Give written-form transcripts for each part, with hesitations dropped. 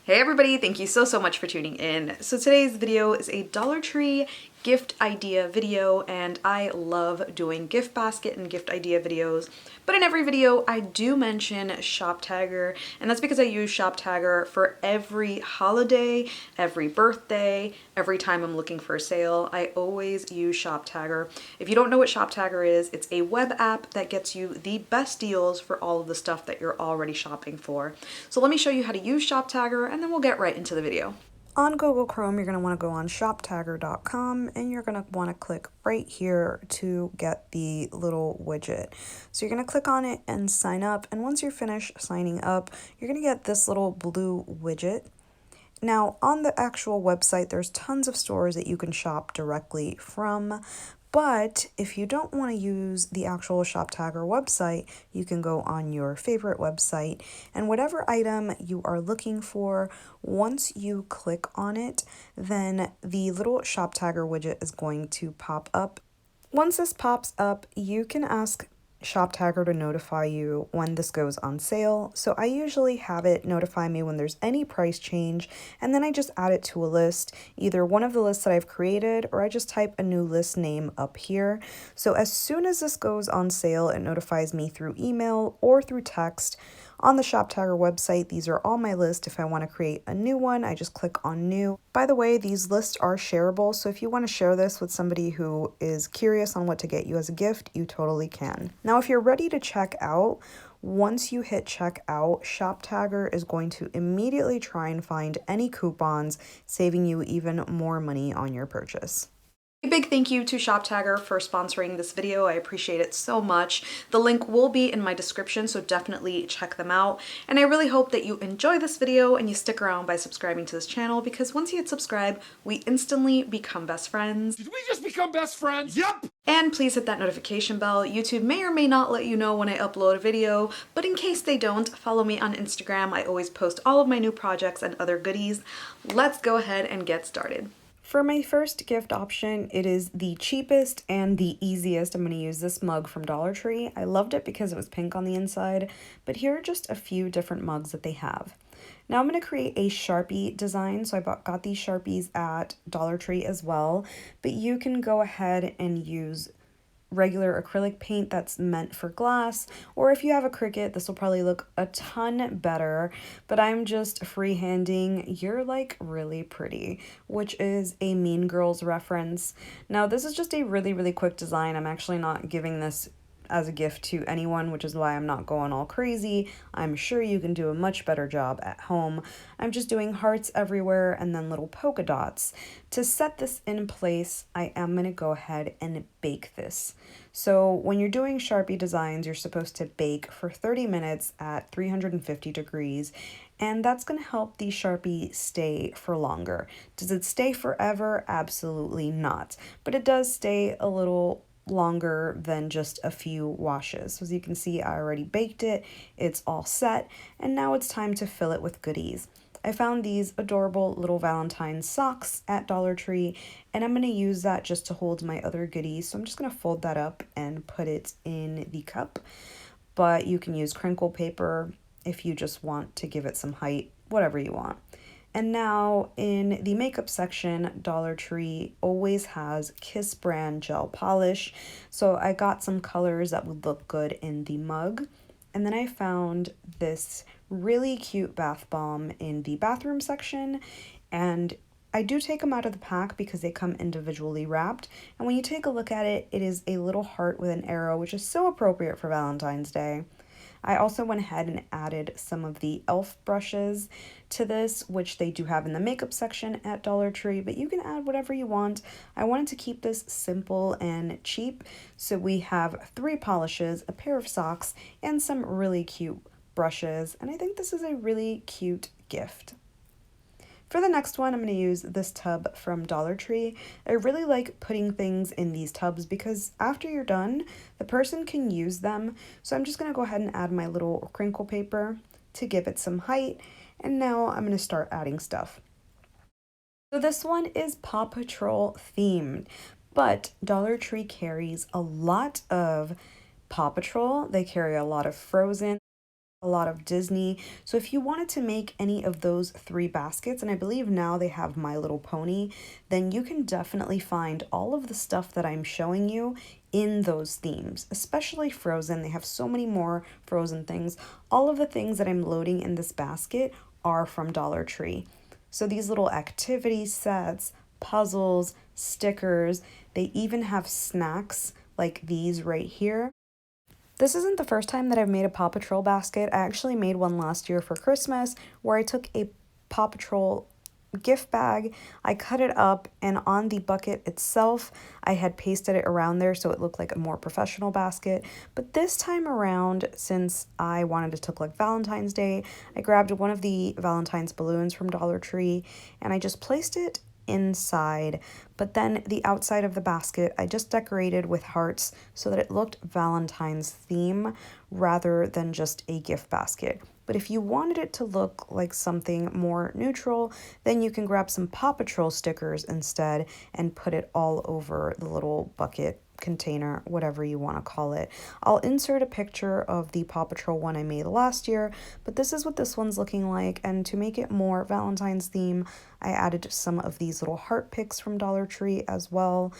Hey everybody, thank you so much for tuning in. So today's video is a Dollar Tree gift idea video, and I love doing gift basket and gift idea videos, but in every video I do mention ShopTagger, and that's because I use ShopTagger for every holiday, every birthday, every time I'm looking for a sale. I always use ShopTagger. If you don't know what ShopTagger is, it's a web app that gets you the best deals for all of the stuff that you're already shopping for. So let me show you how to use ShopTagger and then we'll get right into the video. On Google Chrome, you're going to want to go on shoptagger.com and you're going to want to click right here to get the little widget. So you're going to click on it and sign up. And once you're finished signing up, you're going to get this little blue widget. Now, on the actual website, there's tons of stores that you can shop directly from. But if you don't want to use the actual ShopTagger website, you can go on your favorite website, and whatever item you are looking for, once you click on it, then the little ShopTagger widget is going to pop up. Once this pops up, you can ask ShopTagger to notify you when this goes on sale. So I usually have it notify me when there's any price change, and then I just add it to a list, either one of the lists that I've created, or I just type a new list name up here. So as soon as this goes on sale, it notifies me through email or through text. On the ShopTagger website, these are all my lists. If I want to create a new one, I just click on new. By the way, these lists are shareable, so if you want to share this with somebody who is curious on what to get you as a gift, you totally can. Now, if you're ready to check out, once you hit checkout, ShopTagger is going to immediately try and find any coupons, saving you even more money on your purchase. A big thank you to ShopTagger for sponsoring this video. I appreciate it so much. The link will be in my description, so definitely check them out. And I really hope that you enjoy this video and you stick around by subscribing to this channel, because once you hit subscribe, we instantly become best friends. Did we just become best friends? Yep! And please hit that notification bell. YouTube may or may not let you know when I upload a video, but in case they don't, follow me on Instagram. I always post all of my new projects and other goodies. Let's go ahead and get started. For my first gift option, it is the cheapest and the easiest. I'm going to use this mug from Dollar Tree. I loved it because it was pink on the inside, but here are just a few different mugs that they have. Now I'm going to create a Sharpie design. So I got these Sharpies at Dollar Tree as well, but you can go ahead and use regular acrylic paint that's meant for glass, or if you have a Cricut, this will probably look a ton better, but I'm just freehanding "You're like really pretty," which is a Mean Girls reference. Now this is just a really quick design. I'm actually not giving this as a gift to anyone, which is why I'm not going all crazy. I'm sure you can do a much better job at home. I'm just doing hearts everywhere and then little polka dots. To set this in place, I am going to go ahead and bake this. So when you're doing Sharpie designs, you're supposed to bake for 30 minutes at 350 degrees, and that's going to help the Sharpie stay for longer. Does it stay forever? Absolutely not. But it does stay a little longer than just a few washes. So as you can see, I already baked it, it's all set, and now it's time to fill it with goodies. I found these adorable little Valentines socks at Dollar Tree, and I'm going to use that just to hold my other goodies. So I'm just going to fold that up and put it in the cup, but you can use crinkle paper if you just want to give it some height, whatever you want. And now in the makeup section, Dollar Tree always has Kiss brand gel polish. So I got some colors that would look good in the mug. And then I found this really cute bath bomb in the bathroom section. And I do take them out of the pack because they come individually wrapped. And when you take a look at it, it is a little heart with an arrow, which is so appropriate for Valentine's Day. I also went ahead and added some of the e.l.f. brushes to this, which they do have in the makeup section at Dollar Tree, but you can add whatever you want. I wanted to keep this simple and cheap, so we have 3 polishes, a pair of socks, and some really cute brushes, and I think this is a really cute gift. For the next one, I'm going to use this tub from Dollar Tree. I really like putting things in these tubs because after you're done, the person can use them. So I'm just going to go ahead and add my little crinkle paper to give it some height. And now I'm going to start adding stuff. So this one is Paw Patrol themed, but Dollar Tree carries a lot of Paw Patrol. They carry a lot of Frozen. a lot of Disney. So if you wanted to make any of those 3 baskets, and I believe now they have My Little Pony, then you can definitely find all of the stuff that I'm showing you in those themes, especially Frozen. They have so many more Frozen things. All of the things that I'm loading in this basket are from Dollar Tree. So these little activity sets, puzzles, stickers, they even have snacks like these right here. This isn't the first time that I've made a Paw Patrol basket. I actually made one last year for Christmas where I took a Paw Patrol gift bag, I cut it up, and on the bucket itself, I had pasted it around there so it looked like a more professional basket. But this time around, since I wanted it to look like Valentine's Day, I grabbed one of the Valentine's balloons from Dollar Tree and I just placed it inside, but then the outside of the basket I just decorated with hearts so that it looked Valentine's theme rather than just a gift basket. But if you wanted it to look like something more neutral, then you can grab some Paw Patrol stickers instead and put it all over the little bucket, container, whatever you want to call it. I'll insert a picture of the Paw Patrol one I made last year, but this is what this one's looking like. And to make it more Valentine's theme, I added some of these little heart picks from Dollar Tree as well.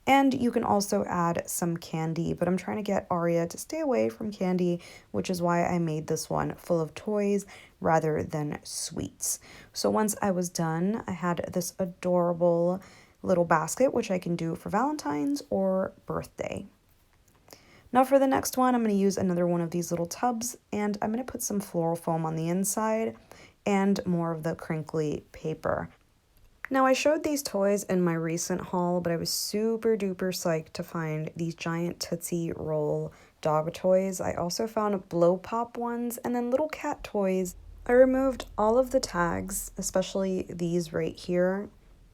And you can also add some candy, but I'm trying to get Aria to stay away from candy, which is why I made this one full of toys rather than sweets. So once I was done, I had this adorable little basket, which I can do for Valentine's or birthday. Now for the next one, I'm going to use another one of these little tubs, and I'm going to put some floral foam on the inside and more of the crinkly paper. Now I showed these toys in my recent haul, but I was super duper psyched to find these giant Tootsie Roll dog toys. I also found blow pop ones and then little cat toys. I removed all of the tags, especially these right here.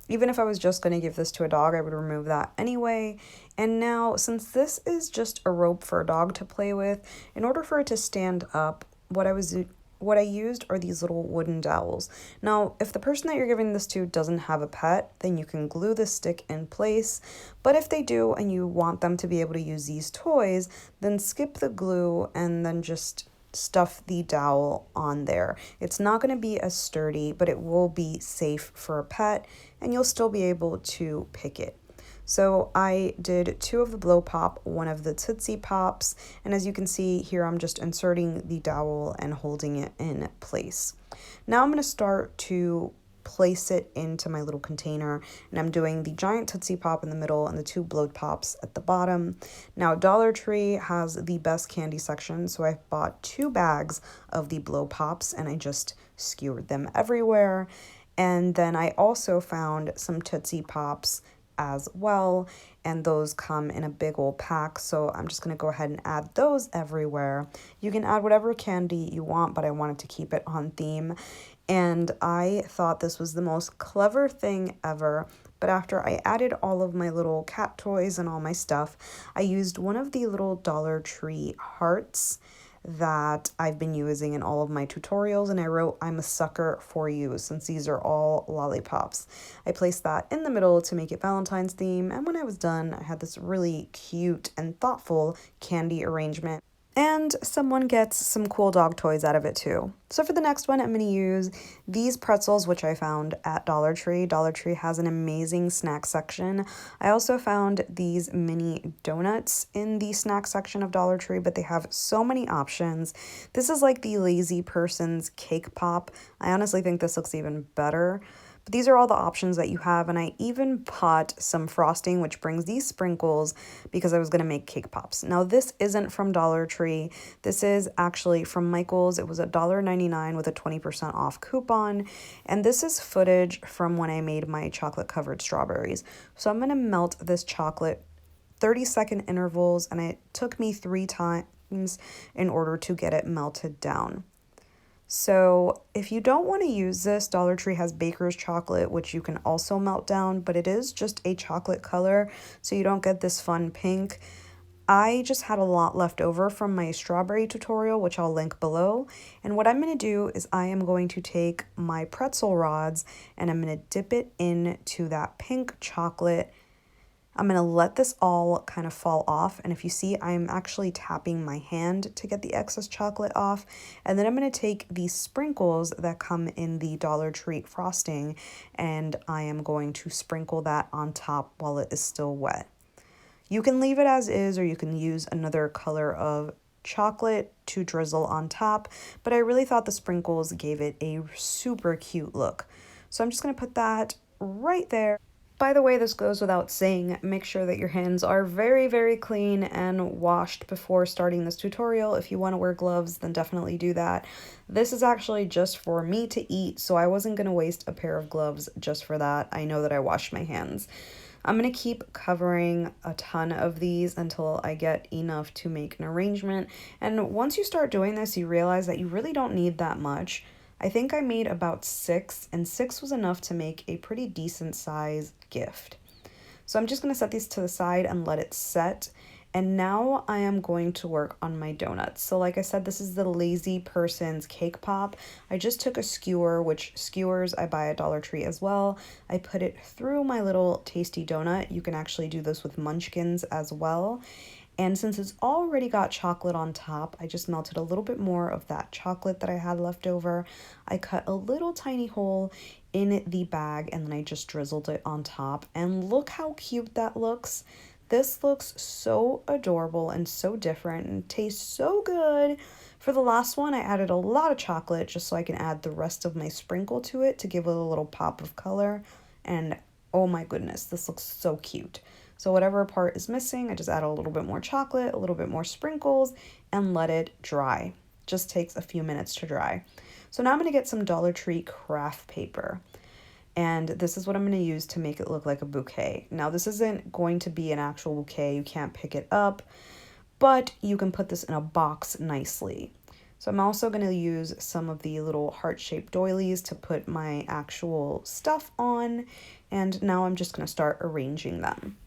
Even if I was just going to give this to a dog, I would remove that anyway. And now, since this is just a rope for a dog to play with, in order for it to stand up, what I used are these little wooden dowels. Now, if the person that you're giving this to doesn't have a pet, then you can glue this stick in place. But if they do and you want them to be able to use these toys, then skip the glue and then just stuff the dowel on there. It's not going to be as sturdy, but it will be safe for a pet and you'll still be able to pick it. So I did 2 of the blow pop, 1 of the Tootsie Pops, and as you can see here, I'm just inserting the dowel and holding it in place. Now I'm going to start to place it into my little container, and I'm doing the giant Tootsie Pop in the middle and the 2 blow pops at the bottom. Now Dollar Tree has the best candy section, so I bought 2 bags of the blow pops and I just skewered them everywhere. And then I also found some Tootsie Pops as well, and those come in a big old pack, so I'm just going to go ahead and add those everywhere. You can add whatever candy you want, but I wanted to keep it on theme, and I thought this was the most clever thing ever. But after I added all of my little cat toys and all my stuff, I used one of the little Dollar Tree hearts that I've been using in all of my tutorials, and I wrote "I'm a sucker for you" since these are all lollipops. I placed that in the middle to make it Valentine's theme, and when I was done, I had this really cute and thoughtful candy arrangement. And someone gets some cool dog toys out of it too. So for the next one, I'm going to use these pretzels, which I found at Dollar Tree. Dollar Tree has an amazing snack section. I also found these mini donuts in the snack section of Dollar Tree, but they have so many options. This is like the lazy person's cake pop. I honestly think this looks even better. But these are all the options that you have, and I even bought some frosting, which brings these sprinkles because I was going to make cake pops. Now, this isn't from Dollar Tree. This is actually from Michael's. It was $1.99 with a 20% off coupon, and this is footage from when I made my chocolate-covered strawberries. So I'm going to melt this chocolate 30-second intervals, and it took me 3 times in order to get it melted down. So if you don't want to use this, Dollar Tree has Baker's chocolate, which you can also melt down, but it is just a chocolate color, so you don't get this fun pink. I just had a lot left over from my strawberry tutorial, which I'll link below. And what I'm going to do is I am going to take my pretzel rods and I'm going to dip it into that pink chocolate I'm gonna let this all kind of fall off, and if you see, I'm actually tapping my hand to get the excess chocolate off, and then I'm gonna take these sprinkles that come in the Dollar Tree frosting, and I am going to sprinkle that on top while it is still wet. You can leave it as is, or you can use another color of chocolate to drizzle on top, but I really thought the sprinkles gave it a super cute look. So I'm just gonna put that right there. By the way, this goes without saying, make sure that your hands are very, very clean and washed before starting this tutorial. If you want to wear gloves, then definitely do that. This is actually just for me to eat, so I wasn't going to waste a pair of gloves just for that. I know that I washed my hands. I'm going to keep covering a ton of these until I get enough to make an arrangement. And once you start doing this, you realize that you really don't need that much. I think I made about 6, and 6 was enough to make a pretty decent size gift. So I'm just going to set these to the side and let it set. And now I am going to work on my donuts. So like I said, this is the Lazy Person's Cake Pop. I just took a skewer, which skewers I buy at Dollar Tree as well. I put it through my little tasty donut. You can actually do this with munchkins as well. And since it's already got chocolate on top, I just melted a little bit more of that chocolate that I had left over. I cut a little tiny hole in the bag and then I just drizzled it on top. And look how cute that looks. This looks so adorable and so different and tastes so good. For the last one, I added a lot of chocolate just so I can add the rest of my sprinkle to it to give it a little pop of color. And oh my goodness, this looks so cute. So whatever part is missing, I just add a little bit more chocolate, a little bit more sprinkles, and let it dry. Just takes a few minutes to dry. So now I'm going to get some Dollar Tree craft paper. And this is what I'm going to use to make it look like a bouquet. Now this isn't going to be an actual bouquet. You can't pick it up, but you can put this in a box nicely. So I'm also going to use some of the little heart-shaped doilies to put my actual stuff on. And now I'm just going to start arranging them.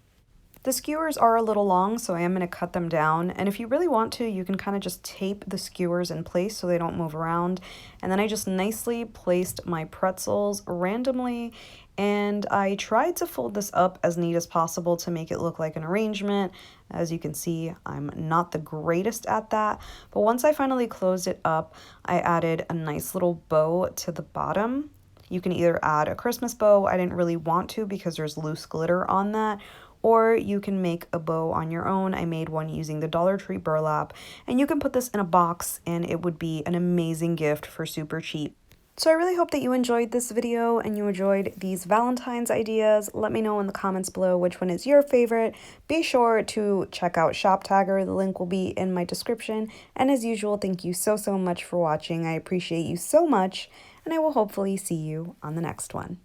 The skewers are a little long, so I am going to cut them down. And if you really want to, you can kind of just tape the skewers in place so they don't move around. And then I just nicely placed my pretzels randomly. And I tried to fold this up as neat as possible to make it look like an arrangement. As you can see, I'm not the greatest at that. But once I finally closed it up, I added a nice little bow to the bottom. You can either add a Christmas bow. I didn't really want to because there's loose glitter on that. Or you can make a bow on your own. I made one using the Dollar Tree burlap, and you can put this in a box and it would be an amazing gift for super cheap. So I really hope that you enjoyed this video and you enjoyed these Valentine's ideas. Let me know in the comments below which one is your favorite. Be sure to check out ShopTagger. The link will be in my description. And as usual, thank you so much for watching. I appreciate you so much, and I will hopefully see you on the next one.